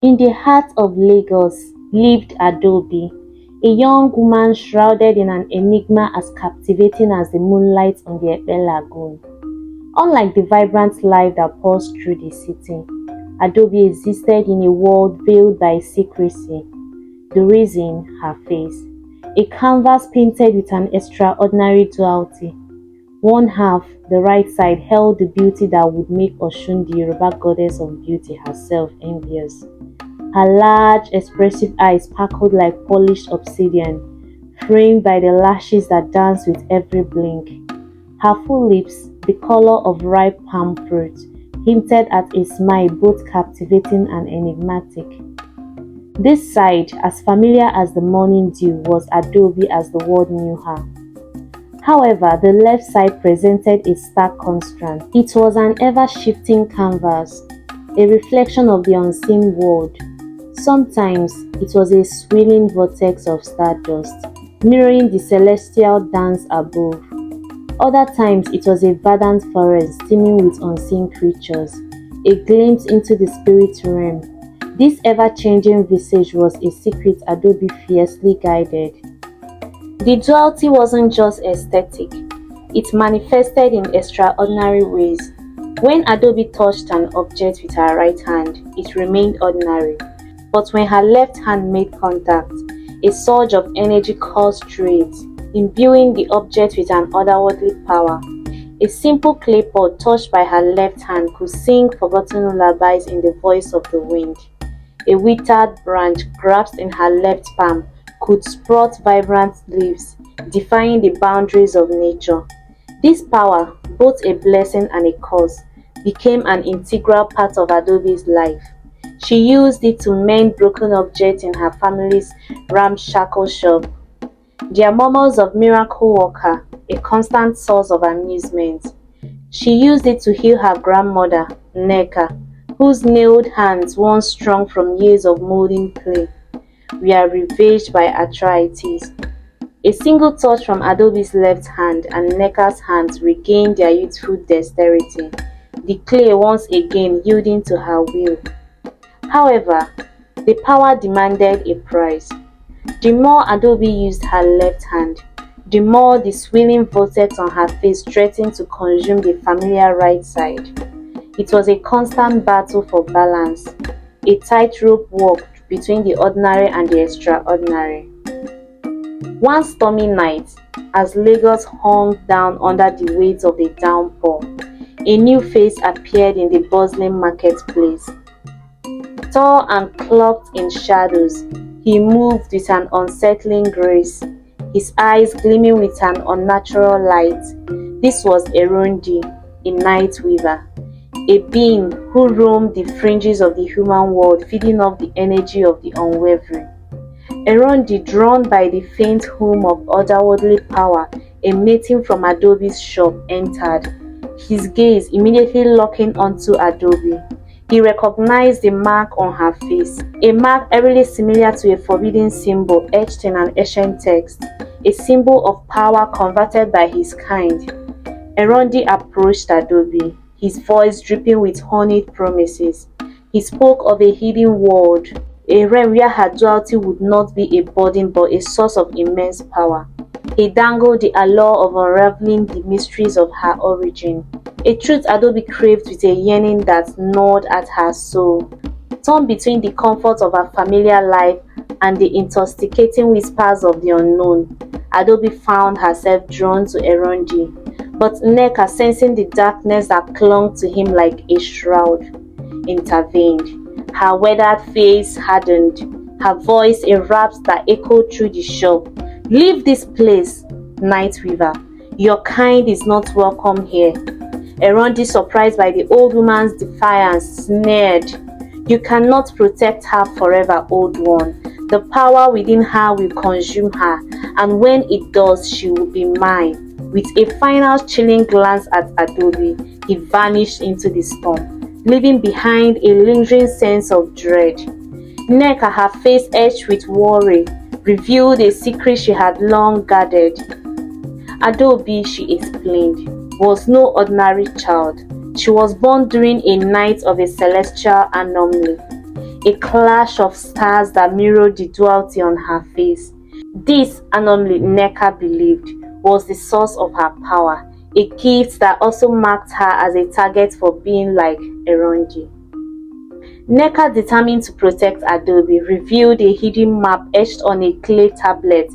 In the heart of Lagos lived Adaobi, a young woman shrouded in an enigma as captivating as the moonlight on the Epe Lagoon. Unlike the vibrant life that pulsed through the city, Adaobi existed in a world veiled by secrecy. The reason, her face, a canvas painted with an extraordinary duality. One half, the right side, held the beauty that would make Oshun, the Yoruba goddess of beauty herself, envious. Her large, expressive eyes sparkled like polished obsidian, framed by the lashes that danced with every blink. Her full lips, the color of ripe palm fruit, hinted at a smile both captivating and enigmatic. This side, as familiar as the morning dew, was Adaobi as the world knew her. However, the left side presented a stark contrast. It was an ever-shifting canvas, a reflection of the unseen world. Sometimes it was a swirling vortex of stardust, mirroring the celestial dance above. Other times it was a verdant forest teeming with unseen creatures, a glimpse into the spirit realm. This ever-changing visage was a secret Adaobi fiercely guided. The duality wasn't just aesthetic, it manifested in extraordinary ways. When Adaobi touched an object with her right hand, it remained ordinary. But when her left hand made contact, a surge of energy coursed through it, imbuing the object with an otherworldly power. A simple clay pot touched by her left hand could sing forgotten lullabies in the voice of the wind. A withered branch grasped in her left palm could sprout vibrant leaves, defying the boundaries of nature. This power, both a blessing and a curse, became an integral part of Adaobi's life. She used it to mend broken objects in her family's ramshackle shop. Their murmurs of miracle worker, a constant source of amusement. She used it to heal her grandmother, Nneka, whose nailed hands, once strong from years of molding clay, were ravaged by arthritis. A single touch from Adaobi's left hand and Nneka's hands regained their youthful dexterity, the clay once again yielding to her will. However, the power demanded a price. The more Adaobi used her left hand, the more the swirling vortex on her face threatened to consume the familiar right side. It was a constant battle for balance, a tightrope walk between the ordinary and the extraordinary. One stormy night, as Lagos hung down under the weight of the downpour, a new face appeared in the bustling marketplace. Tall and cloaked in shadows, he moved with an unsettling grace, his eyes gleaming with an unnatural light. This was Erondi, a night weaver, a being who roamed the fringes of the human world, feeding off the energy of the unwavering. Erondi, drawn by the faint hum of otherworldly power emanating from Adaobi's shop, entered, his gaze immediately locking onto Adaobi. He recognized the mark on her face, a mark eerily similar to a forbidden symbol etched in an ancient text, a symbol of power converted by his kind. Erondi approached Adaobi, his voice dripping with honeyed promises. He spoke of a hidden world, a realm where her duality would not be a burden but a source of immense power. He dangled the allure of unraveling the mysteries of her origin, a truth Adaobi craved with a yearning that gnawed at her soul. Torn between the comfort of her familiar life and the intoxicating whispers of the unknown, Adaobi found herself drawn to Erondi. But Nneka, sensing the darkness that clung to him like a shroud, intervened. Her weathered face hardened, her voice a rap that echoed through the shop. "Leave this place, night weaver. Your kind is not welcome here." Erondi, surprised by the old woman's defiance, sneered, "You cannot protect her forever, old one. The power within her will consume her, and when it does, she will be mine." With a final chilling glance at Adaobi, he vanished into the storm, leaving behind a lingering sense of dread. Nneka, her face etched with worry, revealed a secret she had long guarded. Adaobi, she explained, was no ordinary child. She was born during a night of a celestial anomaly, a clash of stars that mirrored the duality on her face. This anomaly, Nneka believed, was the source of her power, a gift that also marked her as a target for being like Eronji. Nneka, determined to protect Adaobi, revealed a hidden map etched on a clay tablet,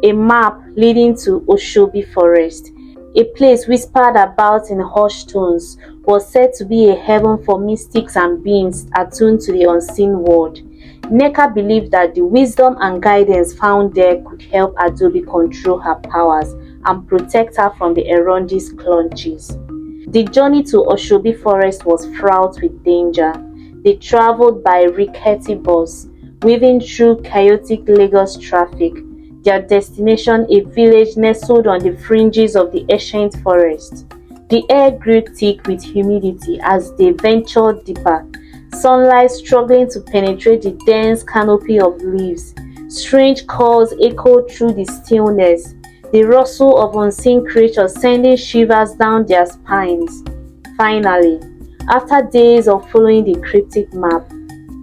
a map leading to Oshobi Forest. A place whispered about in hushed tones was said to be a heaven for mystics and beings attuned to the unseen world. Nneka believed that the wisdom and guidance found there could help Adaobi control her powers and protect her from the Eronji's clutches. The journey to Oshobi Forest was fraught with danger. They traveled by rickety bus, weaving through chaotic Lagos traffic. Their destination, a village nestled on the fringes of the ancient forest. The air grew thick with humidity as they ventured deeper, sunlight struggling to penetrate the dense canopy of leaves. Strange calls echoed through the stillness, the rustle of unseen creatures sending shivers down their spines. Finally, after days of following the cryptic map,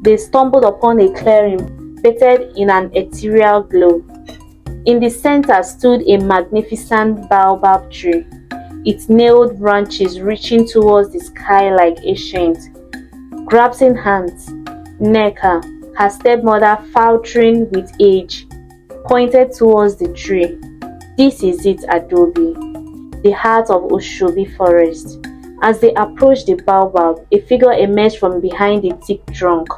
they stumbled upon a clearing bathed in an ethereal glow. In the center stood a magnificent baobab tree, its nailed branches reaching towards the sky like ancient. Grasping hands, Nneka, her stepmother faltering with age, pointed towards the tree. "This is it, Adaobi, the heart of Oshobi Forest." As they approached the baobab, a figure emerged from behind the thick trunk,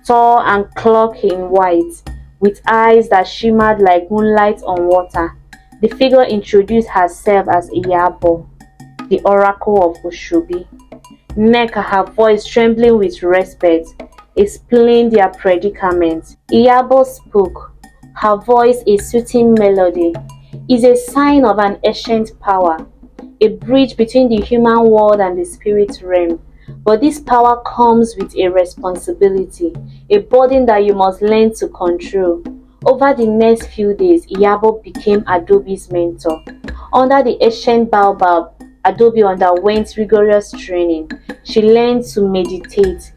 tall and cloaked in white, with eyes that shimmered like moonlight on water. The figure introduced herself as Iyabo, the oracle of Oshobi. Nneka, her voice trembling with respect, explained their predicament. Iyabo spoke, her voice a soothing melody. "Is a sign of an ancient power, a bridge between the human world and the spirit realm. But this power comes with a responsibility, a burden that you must learn to control." Over the next few days, Iyabo became Adaobi's mentor. Under the ancient baobab, Adaobi underwent rigorous training. She learned to meditate,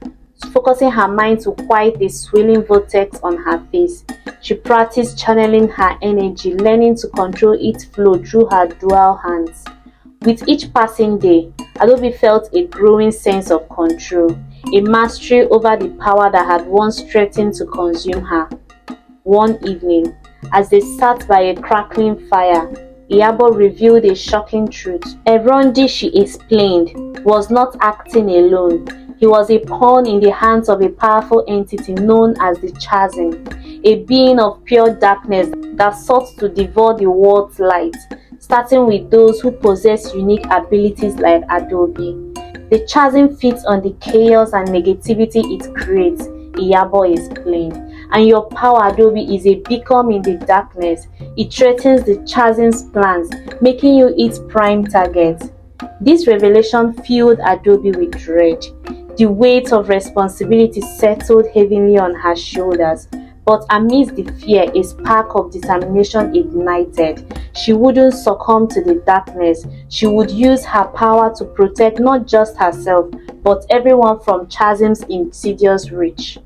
focusing her mind to quiet the swelling vortex on her face. She practiced channeling her energy, learning to control its flow through her dual hands. With each passing day, Adaobi felt a growing sense of control, a mastery over the power that had once threatened to consume her. One evening, as they sat by a crackling fire, Iyabo revealed a shocking truth. Eronji, she explained, was not acting alone. He was a pawn in the hands of a powerful entity known as the Charing, a being of pure darkness that sought to devour the world's light, starting with those who possess unique abilities like Adaobi. The Charing feeds on the chaos and negativity it creates, Iyabo explained. And your power, Adaobi, is a beacon in the darkness. It threatens the Charing's plans, making you its prime target. This revelation filled Adaobi with dread. The weight of responsibility settled heavily on her shoulders. But amidst the fear, a spark of determination ignited. She wouldn't succumb to the darkness. She would use her power to protect not just herself, but everyone from Charing's insidious reach.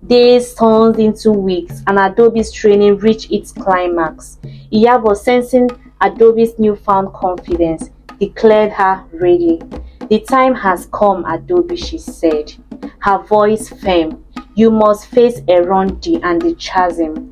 Days turned into weeks, and Adaobi's training reached its climax. Iyabo, sensing Adaobi's newfound confidence, declared her ready. "The time has come, Adaobi," she said, her voice firm. "You must face Eronji and the Charing.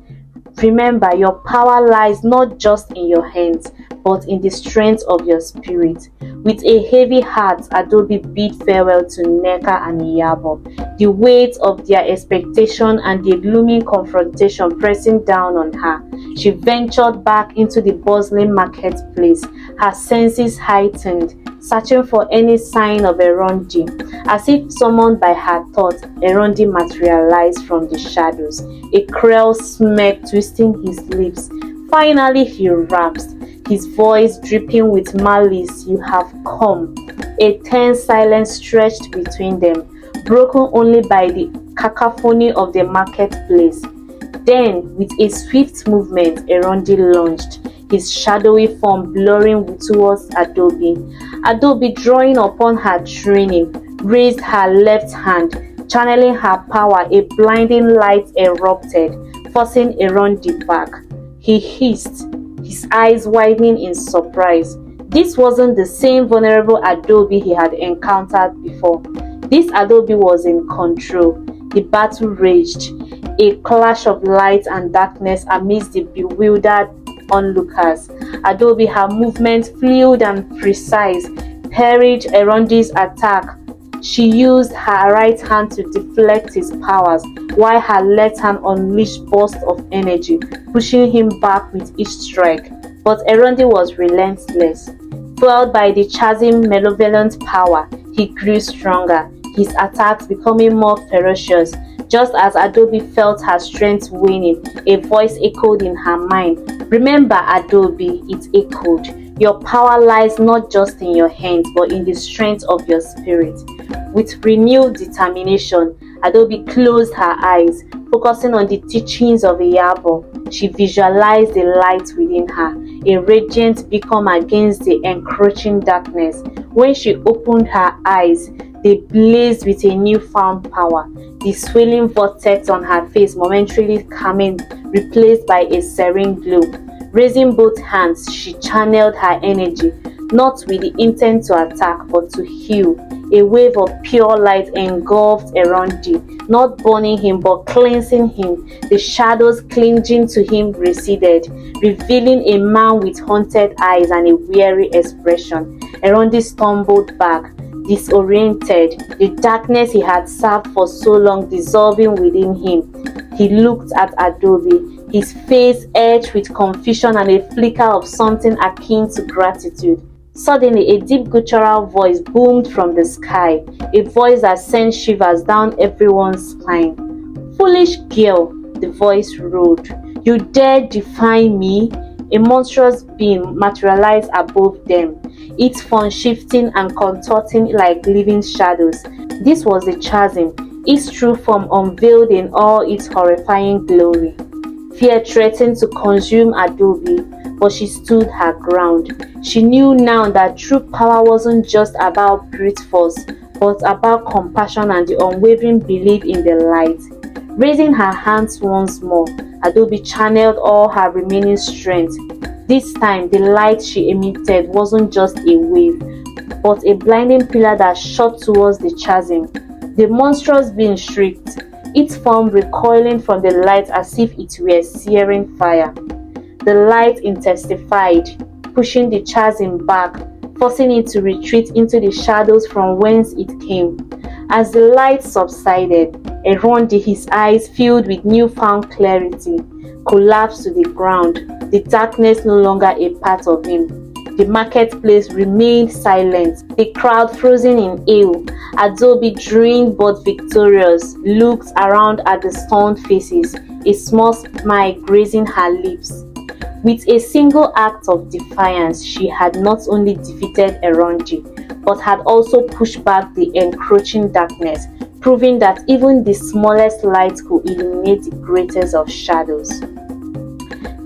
Remember, your power lies not just in your hands, but in the strength of your spirit." With a heavy heart, Adaobi bid farewell to Nneka and Iyabo, the weight of their expectation and the looming confrontation pressing down on her. She ventured back into the bustling marketplace, her senses heightened, searching for any sign of Eronji. As if summoned by her thoughts, Eronji materialized from the shadows, a cruel smirk twisting his lips. Finally he rasped, his voice dripping with malice. "You have come." A tense silence stretched between them, broken only by the cacophony of the marketplace. Then, with a swift movement, Eronji lunged, his shadowy form blurring towards Adaobi. Adaobi, drawing upon her training, raised her left hand, Channeling her power, a blinding light erupted, forcing Erondi back. He hissed, his eyes widening in surprise. This wasn't the same vulnerable Adaobi he had encountered before. This Adaobi was in control. The battle raged, a clash of light and darkness amidst the bewildered onlookers. Adaobi, her movements fluid and precise, parried Erondi's attack. She used her right hand to deflect his powers, while her left hand unleashed bursts of energy, pushing him back with each strike. But Erondi was relentless. Fueled by the Chasm's malevolent power, he grew stronger, his attacks becoming more ferocious. Just as Adaobi felt her strength waning, a voice echoed in her mind. "Remember, Adaobi," it echoed, "your power lies not just in your hands, but in the strength of your spirit." With renewed determination, Adaobi closed her eyes, focusing on the teachings of Iyabo. She visualized the light within her, a radiant beacon against the encroaching darkness. When she opened her eyes, they blazed with a newfound power. The swelling vortex on her face momentarily calming, replaced by a serene glow. Raising both hands, she channeled her energy, not with the intent to attack, but to heal. A wave of pure light engulfed Erondi, not burning him but cleansing him. The shadows clinging to him receded, revealing a man with haunted eyes and a weary expression. Erondi stumbled back, disoriented, the darkness he had served for so long dissolving within him. He looked at Adaobi, his face edged with confusion and a flicker of something akin to gratitude. Suddenly, a deep guttural voice boomed from the sky, a voice that sent shivers down everyone's spine. "Foolish girl," the voice roared, "you dare defy me?" A monstrous being materialized above them, its form shifting and contorting like living shadows. This was the Chasm, its true form unveiled in all its horrifying glory. Fear threatened to consume Adaobi, but she stood her ground. She knew now that true power wasn't just about brute force, but about compassion and the unwavering belief in the light. Raising her hands once more, Adaobi channeled all her remaining strength. This time, the light she emitted wasn't just a wave, but a blinding pillar that shot towards the Chasm. The monstrous being shrieked, its form recoiling from the light as if it were searing fire. The light intensified, pushing the Chasm back, forcing it to retreat into the shadows from whence it came. As the light subsided, Erondi, his eyes filled with newfound clarity, collapsed to the ground, the darkness no longer a part of him. The marketplace remained silent, the crowd frozen in awe. Adaobi, drained but victorious, looked around at the stunned faces, a small smile grazing her lips. With a single act of defiance, she had not only defeated Erondi, but had also pushed back the encroaching darkness, proving that even the smallest light could illuminate the greatest of shadows.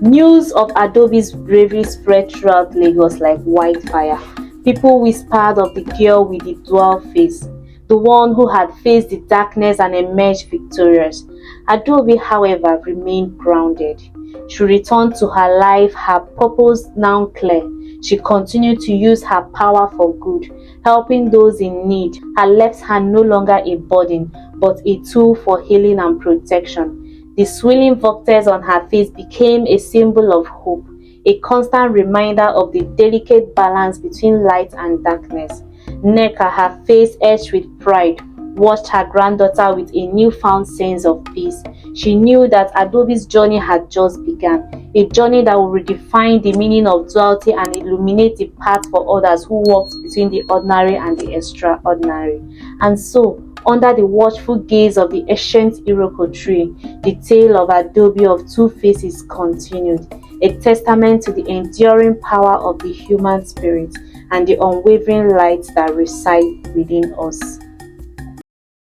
News of Adaobi's bravery spread throughout Lagos like wildfire. People whispered of the girl with the dual face, the one who had faced the darkness and emerged victorious. Adaobi, however, remained grounded. She returned to her life, her purpose now clear. She continued to use her power for good, helping those in need. Her left hand no longer a burden, but a tool for healing and protection. The swelling vortex on her face became a symbol of hope, a constant reminder of the delicate balance between light and darkness. Nneka, her face etched with pride, watched her granddaughter with a newfound sense of peace. She knew that Adaobi's journey had just begun, a journey that would redefine the meaning of duality and illuminate the path for others who walked between the ordinary and the extraordinary. And so, under the watchful gaze of the ancient Iroko tree, the tale of Adaobi of two faces continued, a testament to the enduring power of the human spirit and the unwavering light that resides within us.